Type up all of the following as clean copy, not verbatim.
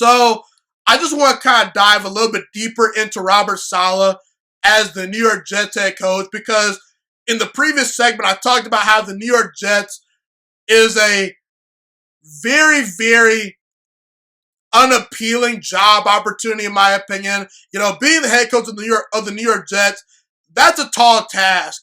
So I just want to kind of dive a little bit deeper into Robert Saleh as the New York Jets head coach, because in the previous segment I talked about how the New York Jets is a very, very unappealing job opportunity, in my opinion. Being the head coach of the New York Jets, that's a tall task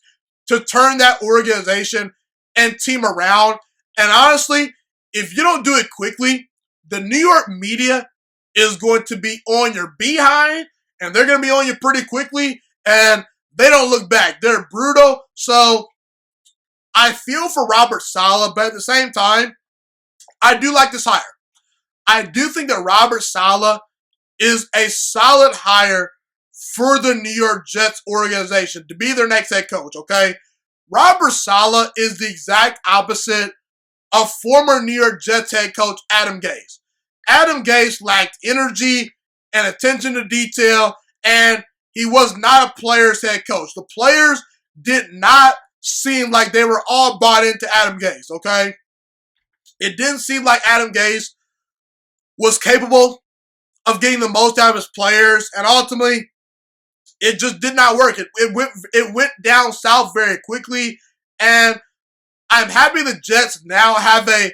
to turn that organization and team around. And honestly, if you don't do it quickly, the New York media is going to be on your behind, and they're going to be on you pretty quickly, and they don't look back. They're brutal. So I feel for Robert Saleh, but at the same time, I do like this hire. I do think that Robert Saleh is a solid hire for the New York Jets organization to be their next head coach, okay? Robert Saleh is the exact opposite of former New York Jets head coach Adam Gase. Adam Gase lacked energy and attention to detail, and he was not a player's head coach. The players did not seem like they were all bought into Adam Gase, okay? It didn't seem like Adam Gase was capable of getting the most out of his players, and ultimately, it just did not work. It went down south very quickly, and I'm happy the Jets now have a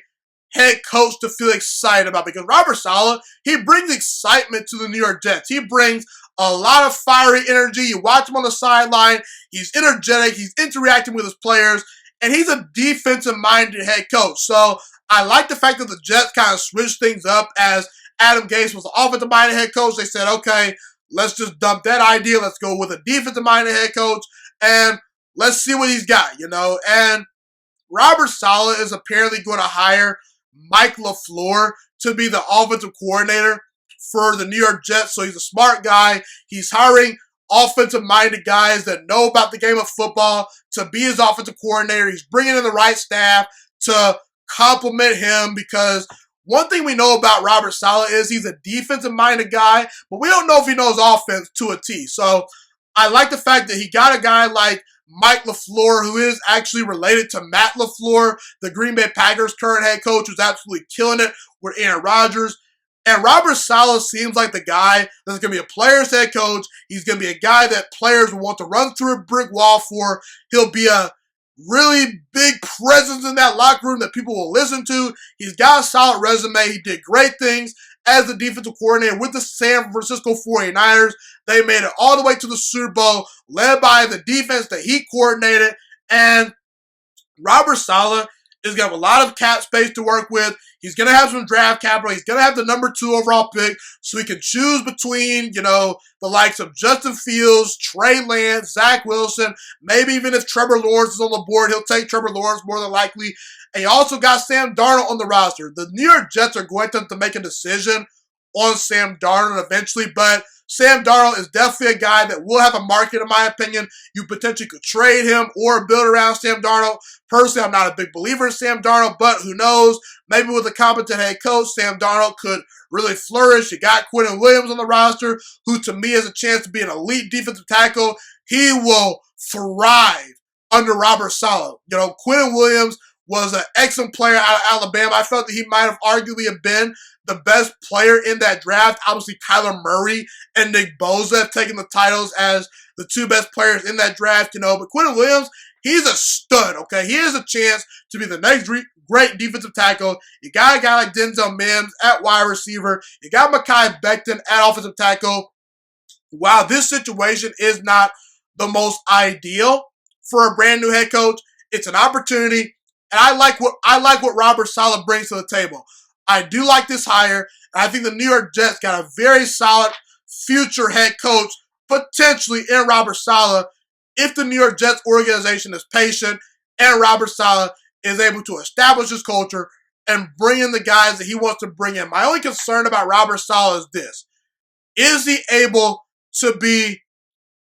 head coach to feel excited about, because Robert Saleh, he brings excitement to the New York Jets. He brings a lot of fiery energy. You watch him on the sideline. He's energetic. He's interacting with his players, and he's a defensive-minded head coach. So I like the fact that the Jets kind of switched things up as Adam Gase was an offensive-minded head coach. They said, okay, let's just dump that idea. Let's go with a defensive-minded head coach, and let's see what he's got, And Robert Saleh is apparently going to hire Mike LaFleur to be the offensive coordinator for the New York Jets. So he's a smart guy. He's hiring offensive-minded guys that know about the game of football to be his offensive coordinator. He's bringing in the right staff to complement him, because one thing we know about Robert Saleh is he's a defensive-minded guy, but we don't know if he knows offense to a T. So I like the fact that he got a guy like Mike LaFleur, who is actually related to Matt LaFleur, the Green Bay Packers current head coach, who's absolutely killing it with Aaron Rodgers. And Robert Saleh seems like the guy that's going to be a player's head coach. He's going to be a guy that players will want to run through a brick wall for. He'll be a really big presence in that locker room that people will listen to. He's got a solid resume. He did great things as the defensive coordinator with the San Francisco 49ers. They made it all the way to the Super Bowl, led by the defense that he coordinated. And Robert Saleh is going to have a lot of cap space to work with. He's going to have some draft capital. He's going to have the number 2 overall pick, so he can choose between, the likes of Justin Fields, Trey Lance, Zach Wilson. Maybe even if Trevor Lawrence is on the board, he'll take Trevor Lawrence more than likely. And he also got Sam Darnold on the roster. The New York Jets are going to have to make a decision on Sam Darnold eventually, but Sam Darnold is definitely a guy that will have a market, in my opinion. You potentially could trade him or build around Sam Darnold. Personally, I'm not a big believer in Sam Darnold, but who knows? Maybe with a competent head coach, Sam Darnold could really flourish. You got Quinnen Williams on the roster, who to me has a chance to be an elite defensive tackle. He will thrive under Robert Saleh. Quinnen Williams was an excellent player out of Alabama. I felt that he might have arguably have been the best player in that draft. Obviously, Kyler Murray and Nick Bosa have taken the titles as the 2 best players in that draft, But Quinnen Williams, he's a stud, okay? He has a chance to be the next great defensive tackle. You got a guy like Denzel Mims at wide receiver. You got Mekhi Becton at offensive tackle. While this situation is not the most ideal for a brand new head coach, it's an opportunity, and I like what Robert Saleh brings to the table. I do like this hire, and I think the New York Jets got a very solid future head coach, potentially in Robert Saleh, if the New York Jets organization is patient and Robert Saleh is able to establish his culture and bring in the guys that he wants to bring in. My only concern about Robert Saleh is this. Is he able to be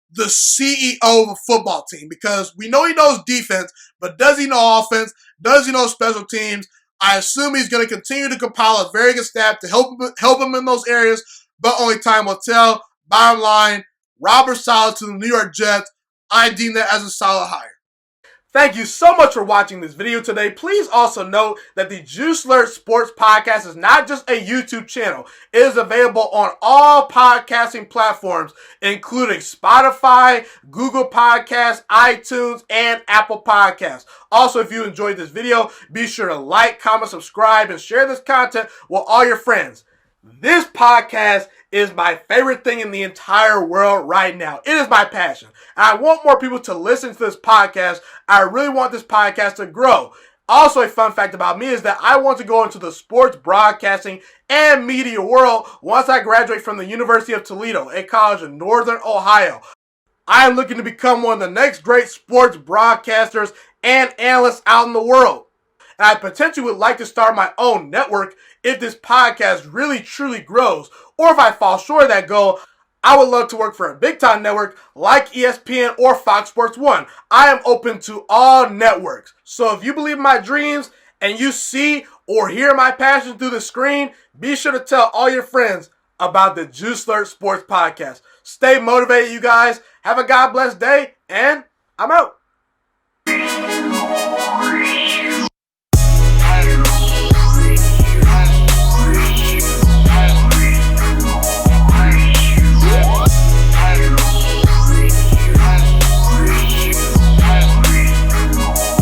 the CEO of a football team? Because we know he knows defense, but does he know offense? Does he know special teams? I assume he's going to continue to compile a very good staff to help him in those areas, but only time will tell. Bottom line, Robert Saleh to the New York Jets, I deem that as a solid hire. Thank you so much for watching this video today. Please also note that the Juice Alert Sports Podcast is not just a YouTube channel. It is available on all podcasting platforms, including Spotify, Google Podcasts, iTunes, and Apple Podcasts. Also, if you enjoyed this video, be sure to like, comment, subscribe, and share this content with all your friends. This podcast is my favorite thing in the entire world right now. It is my passion. And I want more people to listen to this podcast. I really want this podcast to grow. Also, a fun fact about me is that I want to go into the sports broadcasting and media world once I graduate from the University of Toledo, a college in Northern Ohio. I am looking to become one of the next great sports broadcasters and analysts out in the world. And I potentially would like to start my own network if this podcast really truly grows. Or if I fall short of that goal, I would love to work for a big time network like ESPN or Fox Sports 1. I am open to all networks. So if you believe in my dreams and you see or hear my passion through the screen, be sure to tell all your friends about the Juice Alert Sports Podcast. Stay motivated, you guys. Have a God bless day, and I'm out.